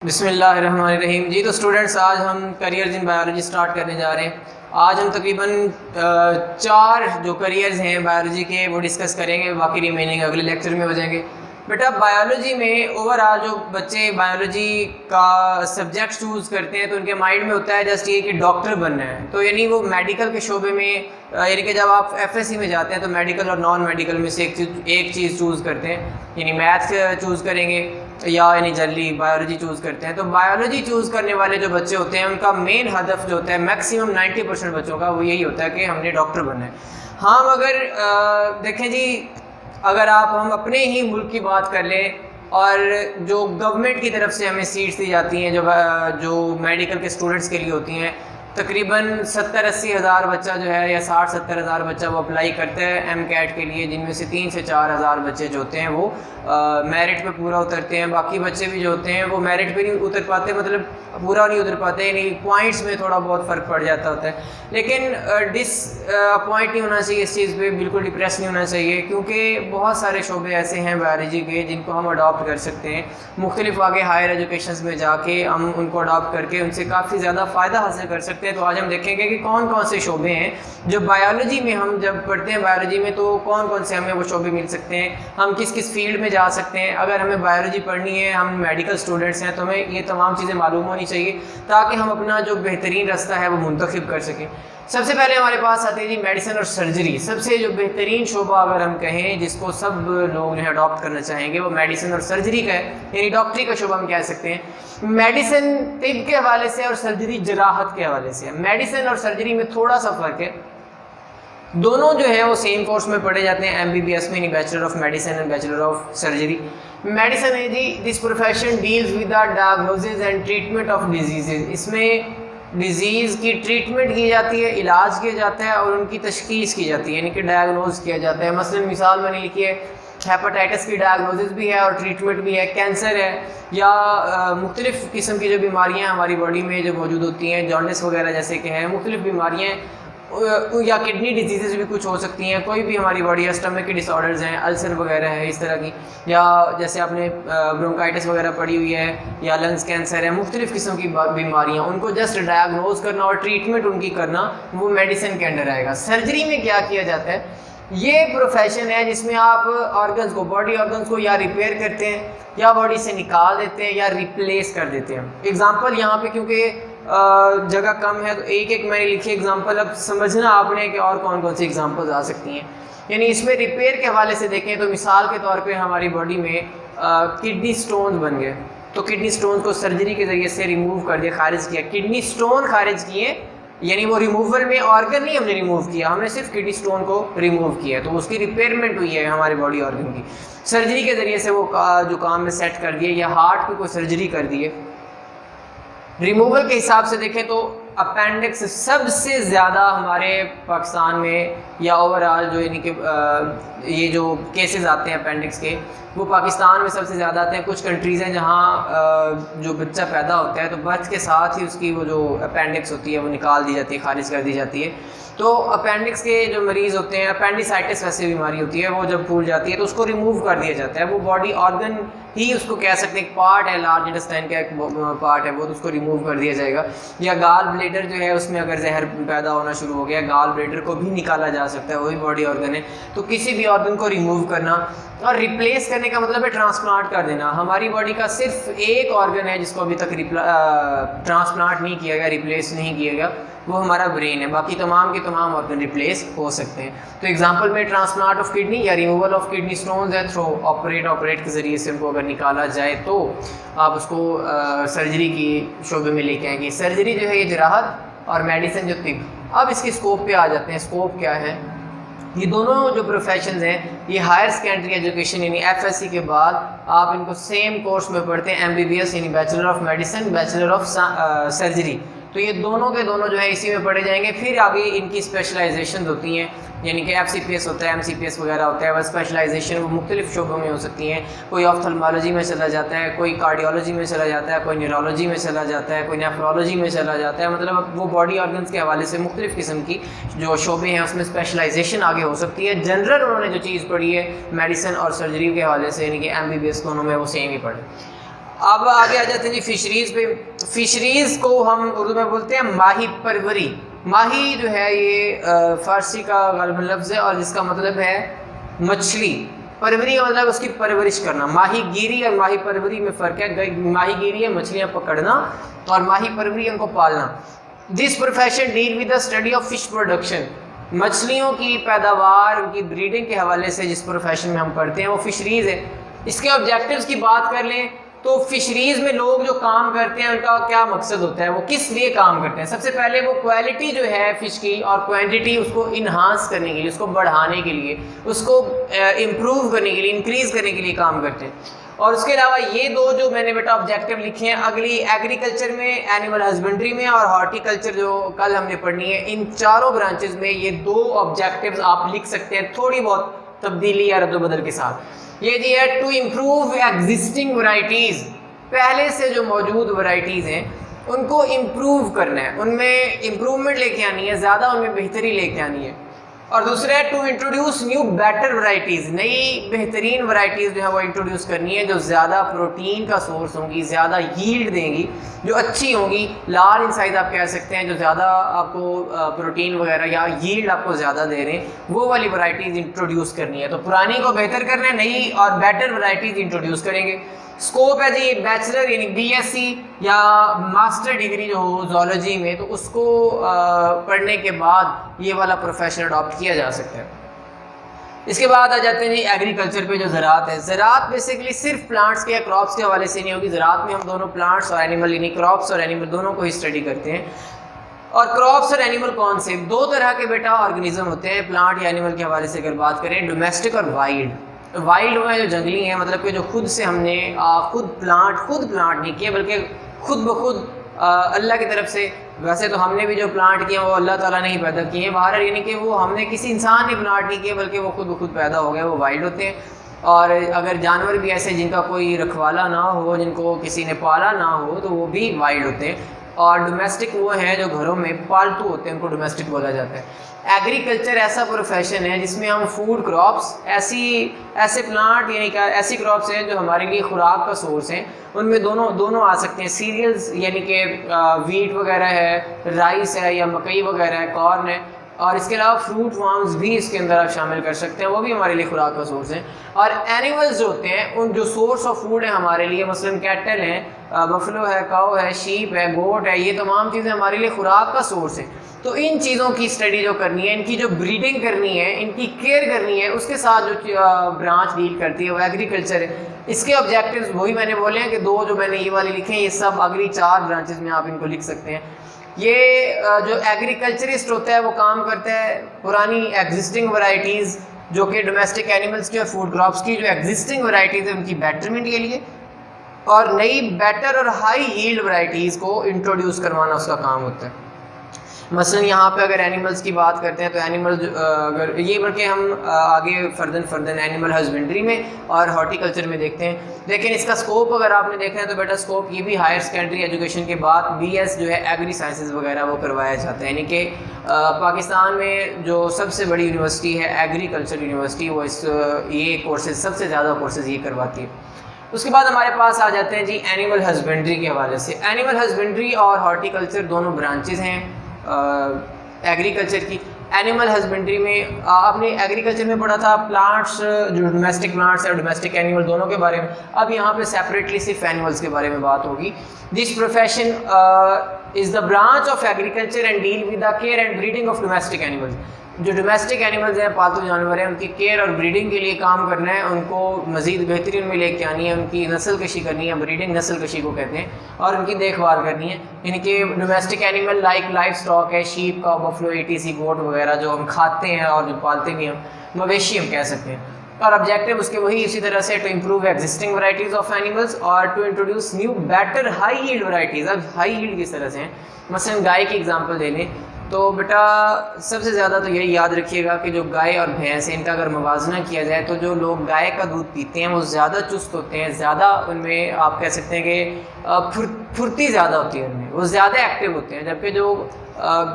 بسم اللہ الرحمن الرحیم. جی تو اسٹوڈنٹس، آج ہم کریئرز ان بایولوجی سٹارٹ کرنے جا رہے ہیں. آج ہم تقریباً 4 جو کریئرز ہیں بایولوجی کے وہ ڈسکس کریں گے، باقی ریمیننگ اگلے لیکچر میں ہو جائیں گے. بیٹا بایولوجی میں اوور آل جو بچے بایولوجی کا سبجیکٹ چوز کرتے ہیں تو ان کے مائنڈ میں ہوتا ہے جسٹ یہ کہ ڈاکٹر بننا ہے. تو یعنی وہ میڈیکل کے شعبے میں، یعنی کہ جب آپ ایف ایس سی میں جاتے ہیں تو میڈیکل اور نان میڈیکل میں سے ایک چیز چوز کرتے ہیں، یعنی میتھس چوز کریں گے یا یعنی جنرلی بایولوجی چوز کرتے ہیں. تو بایولوجی چوز کرنے والے جو بچے ہوتے ہیں ان کا مین ہدف جو ہوتا ہے میکسیمم 90% بچوں کا وہ یہی ہوتا ہے کہ ہم نے ڈاکٹر بننا ہے. ہاں مگر دیکھیں جی، اگر ہم اپنے ہی ملک کی بات کر لیں اور جو گورنمنٹ کی طرف سے ہمیں سیٹس دی جاتی ہیں جو میڈیکل کے اسٹوڈنٹس کے لیے ہوتی ہیں، تقریباً 70-80 ہزار بچہ جو ہے یا 60-70 ہزار بچہ وہ اپلائی کرتا ہے ایم کیٹ کے لیے، جن میں سے 3 سے 4 ہزار بچے جو ہوتے ہیں وہ میرٹ پہ پورا اترتے ہیں. باقی بچے بھی جو ہوتے ہیں وہ میرٹ پہ نہیں اتر پاتے، مطلب پورا نہیں اتر پاتے، یعنی پوائنٹس میں تھوڑا بہت فرق پڑ جاتا ہوتا ہے. لیکن ڈس اپوائنٹ نہیں ہونا چاہیے اس چیز پہ، بالکل ڈپریس نہیں ہونا چاہیے، کیونکہ بہت سارے شعبے ایسے ہیں بایولوجی کے جن کو ہم اڈاپٹ کر سکتے ہیں. مختلف آگے ہائر ایجوکیشنز میں جا کے ہم ان کو اڈاپٹ کر کے ان سے کافی زیادہ فائدہ حاصل کر سکتے ہیں. تو آج ہم دیکھیں گے کہ کون کون سے شعبے ہیں جو بایولوجی میں، ہم جب پڑھتے ہیں بایولوجی میں تو کون کون سے ہمیں وہ شعبے مل سکتے ہیں، ہم کس کس فیلڈ میں جا سکتے ہیں. اگر ہمیں بایولوجی پڑھنی ہے، ہم میڈیکل اسٹوڈنٹس ہیں، تو ہمیں یہ تمام چیزیں معلوم ہونی چاہیے تاکہ ہم اپنا جو بہترین راستہ ہے وہ منتخب کر سکیں. سب سے پہلے ہمارے پاس آتے ہیں جی میڈیسن اور سرجری. سب سے جو بہترین شعبہ اگر ہم کہیں جس کو سب لوگ جو ہے اڈاپٹ کرنا چاہیں گے وہ میڈیسن اور سرجری کا ہے، یعنی ڈاکٹری کا شعبہ ہم کہہ سکتے ہیں. میڈیسن طب کے حوالے سے اور سرجری جراحت کے حوالے سے. میڈیسن اور سرجری میں تھوڑا سا فرق ہے، دونوں جو ہیں وہ سیم کورس میں پڑھے جاتے ہیں ایم بی بی ایس میں، یعنی bachelor of medicine and bachelor of surgery. Medicine ہے جی، this profession deals with the diagnosis and treatment of diseases. اس میں ڈیزیز کی ٹریٹمنٹ کی جاتی ہے، علاج کیا جاتا ہے اور ان کی تشخیص کی جاتی ہے، یعنی کہ ڈائگنوز کیا جاتا ہے. مثلا مثال میں نے لکھی ہے، ہیپاٹائٹس کی ڈائگنوسس بھی ہے اور ٹریٹمنٹ بھی ہے، کینسر ہے یا مختلف قسم کی جو بیماریاں ہماری باڈی میں جو موجود ہوتی ہیں، جانڈس وغیرہ جیسے کہ ہیں، مختلف بیماریاں یا کڈنی ڈیزیزز بھی کچھ ہو سکتی ہیں، کوئی بھی ہماری باڈی یا اسٹمک کی ڈس آرڈرز ہیں، السر وغیرہ ہے اس طرح کی، یا جیسے آپ نے برونکائٹس وغیرہ پڑھی ہوئی ہے یا لنگس کینسر ہے، مختلف قسم کی بیماریاں، ان کو جسٹ ڈائگنوز کرنا اور ٹریٹمنٹ ان کی کرنا وہ میڈیسن کے انڈر آئے گا. سرجری میں کیا کیا جاتا ہے؟ یہ پروفیشن ہے جس میں آپ آرگنز کو، باڈی آرگنز کو یا ریپیئر کرتے ہیں یا باڈی سے نکال دیتے ہیں یا ریپلیس کر دیتے ہیں. اگزامپل یہاں پہ کیونکہ جگہ کم ہے تو ایک ایک میں نے لکھی اگزامپل، اب سمجھنا آپ نے کہ اور کون کون سی اگزامپلز آ سکتی ہیں. یعنی اس میں ریپیئر کے حوالے سے دیکھیں تو مثال کے طور پہ ہماری باڈی میں کڈنی سٹونز بن گئے تو کڈنی سٹونز کو سرجری کے ذریعے سے ریموو کر دیا، خارج کیا. کڈنی سٹون خارج کیے، یعنی وہ ریموول میں آرگن نہیں ہم نے ریموو کیا، ہم نے صرف کڈنی سٹون کو ریموو کیا، تو اس کی ریپیئرمنٹ ہوئی ہے ہمارے باڈی آرگن کی. سرجری کے ذریعے سے وہ جو کام میں سیٹ کر دیے، یا ہارٹ کی کوئی سرجری کر دیے. ریموول کے حساب سے دیکھیں تو اپینڈکس سب سے زیادہ ہمارے پاکستان میں یا اوور آل جو یعنی کہ یہ جو کیسز آتے ہیں اپینڈکس کے وہ پاکستان میں سب سے زیادہ آتے ہیں. کچھ کنٹریز ہیں جہاں جو بچہ پیدا ہوتا ہے تو برتھ کے ساتھ ہی اس کی وہ جو اپینڈکس ہوتی ہے وہ نکال دی جاتی ہے، خارج کر دی جاتی ہے. تو اپینڈکس کے جو مریض ہوتے ہیں، اپینڈیسائٹس ویسے بیماری ہوتی ہے، وہ جب پھول جاتی ہے تو اس کو ریموو کر دیا جاتا ہے. وہ باڈی آرگن ہی اس کو کہہ سکتے ہیں، ایک پارٹ ہے، لارج انٹسٹائن کا ایک پارٹ ہے وہ، تو اس کو ریموو کر دیا جائے گا. یا گال بلیڈر جو ہے اس میں اگر زہر پیدا ہونا شروع ہو گیا، گال بلیڈر کو بھی نکالا جا سکتا ہے، وہی باڈی آرگن ہے. تو کسی بھی آرگن کو ریموو کرنا اور ریپلیس کرنے کا مطلب ہے ٹرانسپلانٹ کر دینا. ہماری باڈی کا صرف ایک آرگن ہے جس کو ابھی تک ٹرانسپلانٹ نہیں کیا گیا، ریپلیس نہیں کیا گیا، وہ ہمارا برین ہے. باقی تمام کے تمام آرگن ریپلیس ہو سکتے ہیں. تو ایگزامپل میں ٹرانسپلانٹ آف کڈنی یا ریموول آف کڈنی سٹونز ہے تھرو آپریٹ کے ذریعے سے ان کو اگر نکالا جائے تو آپ اس کو سرجری کی شعبے میں لے کے آئیں گے. سرجری جو ہے یہ جراحت اور میڈیسن جو طب. اب اس کے اسکوپ پہ آ جاتے ہیں. اسکوپ کیا ہے؟ یہ دونوں جو پروفیشنز ہیں یہ ہائر سیکنڈری ایجوکیشن یعنی ایف ایس سی کے بعد آپ ان کو سیم کورس میں پڑھتے ہیں، ایم بی بی ایس یعنی bachelor of medicine, bachelor of surgery. تو یہ دونوں کے دونوں جو ہے اسی میں پڑھے جائیں گے. پھر آگے ان کی اسپیشلائزیشنز ہوتی ہیں، یعنی کہ ایف سی پی ایس ہوتا ہے، ایم سی پی ایس وغیرہ ہوتا ہے. وہ اسپیشلائزیشن وہ مختلف شعبوں میں ہو سکتی ہیں. کوئی آپتھلمالوجی میں چلا جاتا ہے، کوئی کارڈیولوجی میں چلا جاتا ہے، کوئی نیورولوجی میں چلا جاتا ہے، کوئی نیفرولوجی میں چلا جاتا ہے. مطلب وہ باڈی آرگنس کے حوالے سے مختلف قسم کی جو شعبے ہیں اس میں اسپیشلائزیشن آگے ہو سکتی ہے. جنرل انہوں نے جو چیز پڑھی ہے میڈیسن اور سرجری کے حوالے سے، یعنی کہ ایم بی بی ایس دونوں میں وہ سیم ہی پڑھے. اب آگے آ جاتے ہیں جی فشریز پہ. فشریز کو ہم اردو میں بولتے ہیں ماہی پروری. ماہی جو ہے یہ فارسی کا غالباً لفظ ہے اور جس کا مطلب ہے مچھلی. پروری کا مطلب اس کی پرورش کرنا. ماہی گیری اور ماہی پروری میں فرق ہے. ماہی گیری ہے مچھلیاں پکڑنا اور ماہی پروری ان کو پالنا. This profession deal with the study of fish production. مچھلیوں کی پیداوار ان کی بریڈنگ کے حوالے سے جس پروفیشن میں ہم پڑھتے ہیں وہ فشریز ہے. اس کے آبجیکٹیوز کی بات کر لیں تو فشریز میں لوگ جو کام کرتے ہیں ان کا کیا مقصد ہوتا ہے, وہ کس لیے کام کرتے ہیں. سب سے پہلے وہ کوالٹی جو ہے فش کی اور کوانٹٹی اس کو انہانس کرنے کے لیے, اس کو بڑھانے کے لیے, اس کو امپروو کرنے کے لیے, انکریز کرنے کے لیے کام کرتے ہیں. اور اس کے علاوہ یہ دو جو میں نے بیٹا آبجیکٹیو لکھے ہیں اگلی ایگریکلچر میں, اینیمل ہسبنڈری میں اور ہارٹیکلچر جو کل ہم نے پڑھنی ہے, ان چاروں برانچز میں یہ دو آبجیکٹیوز آپ لکھ سکتے ہیں تھوڑی بہت تبدیلی یا رد و بدل کے ساتھ. یہ جی ہے ٹو امپروو ایگزسٹنگ ورائٹیز. پہلے سے جو موجود ورائٹیز ہیں ان کو امپروو کرنا ہے, ان میں امپروومنٹ لے کے آنی ہے, زیادہ ان میں بہتری لے کے آنی ہے. اور دوسرا ہے to introduce new better varieties. نئی بہترین ورائٹیز جو ہے وہ انٹروڈیوس کرنی ہے جو زیادہ پروٹین کا سورس ہوں گی, زیادہ ییلڈ دیں گی, جو اچھی ہوں گی, لارج ان سائز آپ کہہ سکتے ہیں, جو زیادہ آپ کو پروٹین وغیرہ یا ییلڈ آپ کو زیادہ دے رہے ہیں, وہ والی ورائٹیز انٹروڈیوس کرنی ہے. تو پرانی کو بہتر کرنا ہے, نئی اور بیٹر ورائٹیز انٹروڈیوس کریں گے. اسکوپ ہے جی بیچلر یعنی بی ایس سی یا ماسٹر ڈگری جو ہو زولوجی میں, تو اس کو پڑھنے کے بعد یہ والا پروفیشن اڈاپٹ کیا جا سکتا ہے. اس کے بعد آ جاتے ہیں جی ایگریکلچر پہ جو زراعت ہے. زراعت بیسیکلی صرف پلانٹس کے یا کراپس کے حوالے سے نہیں ہوگی. زراعت میں ہم دونوں پلانٹس اور اینیمل یعنی کراپس اور اینیمل دونوں کو ہی اسٹڈی کرتے ہیں. اور کراپس اور اینیمل کون سے؟ دو طرح کے بیٹا آرگنیزم ہوتے ہیں پلانٹ یا اینیمل کے حوالے سے اگر بات کریں, ڈومیسٹک اور وائلڈ. وائلڈ وہ ہیں جو جنگلی ہیں, مطلب کہ جو خود سے ہم نے خود پلانٹ نہیں کیے بلکہ خود بخود اللہ کی طرف سے. ویسے تو ہم نے بھی جو پلانٹ کیے وہ اللہ تعالیٰ نے ہی پیدا کیے ہیں باہر, یعنی کہ وہ ہم نے کسی انسان نے پلانٹ نہیں کیے بلکہ وہ خود بخود پیدا ہو گئے, وہ وائلڈ ہوتے ہیں. اور اگر جانور بھی ایسے جن کا کوئی رکھوالا نہ ہو, جن کو کسی نے پالا نہ ہو, تو وہ بھی وائلڈ ہوتے ہیں. اور ڈومیسٹک وہ ہیں جو گھروں میں پالتو ہوتے ہیں, ان کو ڈومیسٹک بولا جاتا ہے. ایگریکلچر ایسا پروفیشن ہے جس میں ہم فوڈ کراپس, ایسے پلانٹ یعنی کہ ایسی کراپس ہیں جو ہمارے لیے خوراک کا سورس ہیں, ان میں دونوں آ سکتے ہیں. سیریلز یعنی کہ ویٹ وغیرہ ہے, رائس ہے یا مکئی وغیرہ ہے, کارن ہے. اور اس کے علاوہ فروٹ فارمز بھی اس کے اندر آپ شامل کر سکتے ہیں, وہ بھی ہمارے لیے خوراک کا سورس ہیں. اور اینیملز جو ہوتے ہیں ان جو سورس آف فوڈ ہیں ہمارے لیے, مثلاً کیٹل ہیں, بفلو ہے, کاؤ ہے, شیپ ہے, گوٹ ہے, یہ تمام چیزیں ہمارے لیے خوراک کا سورس ہیں. تو ان چیزوں کی اسٹڈی جو کرنی ہے, ان کی جو بریڈنگ کرنی ہے, ان کی کیئر کرنی ہے, اس کے ساتھ جو برانچ ڈیل کرتی ہے وہ ایگریکلچر ہے. اس کے آبجیکٹیوز وہی میں نے بولے ہیں کہ دو جو میں نے یہ والے لکھے ہیں, یہ سب اگلی 4 برانچز میں آپ ان کو لکھ سکتے ہیں. یہ جو ایگریکلچرسٹ ہوتا ہے وہ کام کرتا ہے پرانی ایگزسٹنگ ورائٹیز جو کہ ڈومیسٹک اینیملز کی اور فوڈ کراپس کی جو ایگزسٹنگ ورائٹیز ہیں ان کی بیٹرمنٹ کے لیے, اور نئی بیٹر اور ہائی ییلڈ ورائٹیز کو انٹروڈیوس کروانا اس کا کام ہوتا ہے. مثلا یہاں پہ اگر اینیملز کی بات کرتے ہیں تو اینیمل اگر یہ بلکہ ہم آگے فردن اینیمل ہسبنڈری میں اور ہارٹیکلچر میں دیکھتے ہیں. لیکن اس کا اسکوپ اگر آپ نے دیکھا ہے تو بیٹا اسکوپ یہ بھی ہائر سیکنڈری ایجوکیشن کے بعد بی ایس جو ہے ایگری سائنسز وغیرہ وہ کروایا جاتا ہے. یعنی کہ پاکستان میں جو سب سے بڑی یونیورسٹی ہے ایگریکلچر یونیورسٹی, وہ یہ کورسز سب سے زیادہ کورسز یہ کرواتی ہے. اس کے بعد ہمارے پاس آ جاتے ہیں جی اینیمل ہسبنڈری کے حوالے سے. اینیمل ہسبنڈری اور ہارٹیکلچر دونوں برانچز ہیں ایگریکلچر کی. اینیمل ہسبنڈری میں آپ نے ایگریکلچر میں پڑھا تھا پلانٹس, جو ڈومیسٹک پلانٹس اور ڈومیسٹک اینیمل دونوں کے بارے میں. اب یہاں پہ سیپریٹلی صرف اینیملس کے بارے میں بات ہوگی. This profession is the branch of agriculture and deal with the care and breeding of domestic animals. جو ڈومیسٹک اینیملز ہیں, پالتو جانور ہیں, ان کی کیئر اور بریڈنگ کے لیے کام کرنا ہے, ان کو مزید بہترین میں لے کے آنی ہے, ان کی نسل کشی کرنی ہے, بریڈنگ نسل کشی کو کہتے ہیں, اور ان کی دیکھ بھال کرنی ہے. یعنی کہ domestic animal like life stock ہے, شیپ کا, بفلو, ایٹیسی, گوٹ وغیرہ جو ہم کھاتے ہیں اور جو پالتے بھی ہم, مویشی ہم کہہ سکتے ہیں. اور آبجیکٹیو اس کے وہی اسی طرح سے to improve existing varieties of animals اور to introduce new better high yield varieties. اب ہائی ییلڈ کس طرح سے ہیں, مثلا گائے کی ایگزامپل دے لیں تو بیٹا سب سے زیادہ تو یہی یاد رکھیے گا کہ جو گائے اور بھینس ہیں ان کا اگر موازنہ کیا جائے تو جو لوگ گائے کا دودھ پیتے ہیں وہ زیادہ چست ہوتے ہیں, زیادہ ان میں آپ کہہ سکتے ہیں کہ پھرتی زیادہ ہوتی ہے ان میں, وہ زیادہ ایکٹیو ہوتے ہیں. جبکہ جو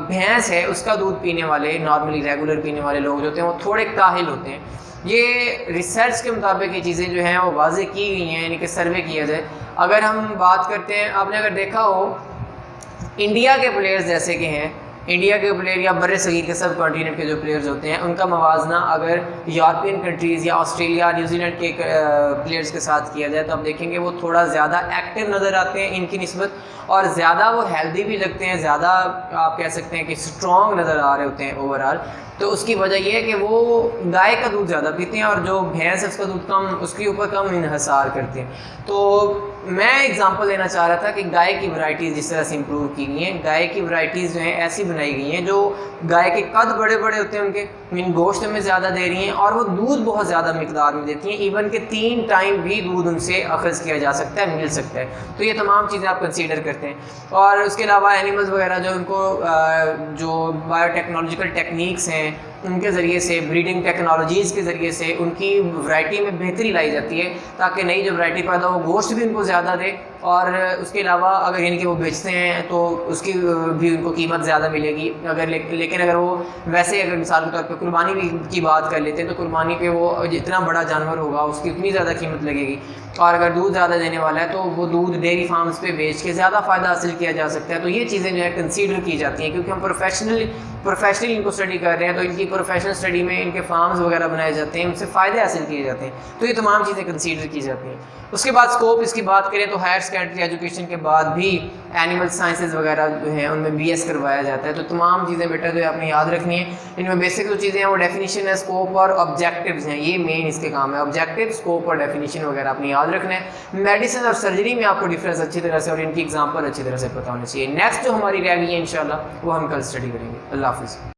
بھینس ہے اس کا دودھ پینے والے, نارملی ریگولر پینے والے لوگ جو ہوتے ہیں وہ تھوڑے کاہل ہوتے ہیں. یہ ریسرچ کے مطابق یہ چیزیں جو ہیں وہ واضح کی گئی ہیں, یعنی کہ سروے کیا جائے. اگر ہم بات کرتے ہیں، آپ نے اگر دیکھا ہو انڈیا کے پلیئرز جیسے کہ ہیں، انڈیا کے پلیئر یا بر صغیر کے سب کانٹیننٹ کے جو پلیئرز ہوتے ہیں، ان کا موازنہ اگر یورپین کنٹریز یا آسٹریلیا نیوزی لینڈ کے پلیئرز کے ساتھ کیا جائے تو آپ دیکھیں گے وہ تھوڑا زیادہ ایکٹیو نظر آتے ہیں ان کی نسبت، اور زیادہ وہ ہیلدی بھی لگتے ہیں، زیادہ آپ کہہ سکتے ہیں کہ اسٹرانگ نظر آ رہے ہوتے ہیں اوور آل۔ تو اس کی وجہ یہ ہے کہ وہ گائے کا دودھ زیادہ پیتے ہیں، اور جو بھینس ہے اس کا دودھ کم، اس کے اوپر کم انحصار کرتے ہیں۔ تو میں ایگزامپل لینا چاہ رہا تھا کہ گائے کی ورائٹیز جس طرح سے امپروو کی گئی ہیں، گائے کی ورائٹیز جو ہیں ایسی بنائی گئی ہیں جو گائے کے قد بڑے بڑے ہوتے ہیں، ان کے گوشت میں زیادہ دے رہی ہیں، اور وہ دودھ بہت زیادہ مقدار میں دیتی ہیں، ایون کہ 3 ٹائم بھی دودھ ان سے اخذ کیا جا سکتا ہے، مل سکتا ہے۔ تو یہ تمام چیزیں آپ کنسیڈر کرتے ہیں، اور اس کے علاوہ اینیملز وغیرہ جو ان کو جو بایو ٹیکنالوجیکل ٹیکنیکس ہیں ان کے ذریعے سے، بریڈنگ ٹیکنالوجیز کے ذریعے سے ان کی ورائٹی میں بہتری لائی جاتی ہے تاکہ نئی جو ورائٹی پیدا ہو، گوشت بھی ان کو زیادہ دے، اور اس کے علاوہ اگر یعنی کہ وہ بیچتے ہیں تو اس کی بھی ان کو قیمت زیادہ ملے گی۔ لیکن اگر وہ ویسے اگر مثال کے طور پہ قربانی بھی کی بات کر لیتے ہیں تو قربانی پہ وہ جتنا بڑا جانور ہوگا اس کی اتنی زیادہ قیمت لگے گی، اور اگر دودھ زیادہ دینے والا ہے تو وہ دودھ ڈیری فارمز پہ بیچ کے زیادہ فائدہ حاصل کیا جا سکتا ہے۔ تو یہ چیزیں جو ہے کنسیڈر کی جاتی ہیں، کیونکہ ہم پروفیشنلی ان کو اسٹڈی کر رہے ہیں، تو ان کی پروفیشنل اسٹڈی میں ان کے فارمز وغیرہ بنائے جاتے ہیں، ان سے فائدے حاصل کیے جاتے ہیں، تو یہ تمام چیزیں کنسیڈر کی جاتی ہیں۔ اس کے بعد اسکوپ اس کی بات کریں تو ہائر سیکنڈری ایجوکیشن کے بعد بھی اینیمل سائنسز وغیرہ جو ہیں ان میں BS کروایا جاتا ہے، تو تمام چیزیں بیٹا جو ہے آپ نے یاد رکھنی ہے۔ ان میں بیسک جو چیزیں ہیں وہ ڈیفینیشن ہے، اسکوپ اور آبجیکٹیوز ہیں، یہ مین اس کے کام ہے، آبجیکٹیو، اسکوپ اور ڈیفینیشن وغیرہ آپ نے یاد رکھنا ہے۔ میڈیسن اور سرجری میں آپ کو ڈفرینس اچھی طرح سے اور ان کی ایگزامپل اچھی طرح سے پتہ ہونا چاہیے۔ نیکسٹ جو ہماری رہ گئی ہے انشاءاللہ وہ ہم کل اسٹڈی کریں گے۔ اللہ حافظ۔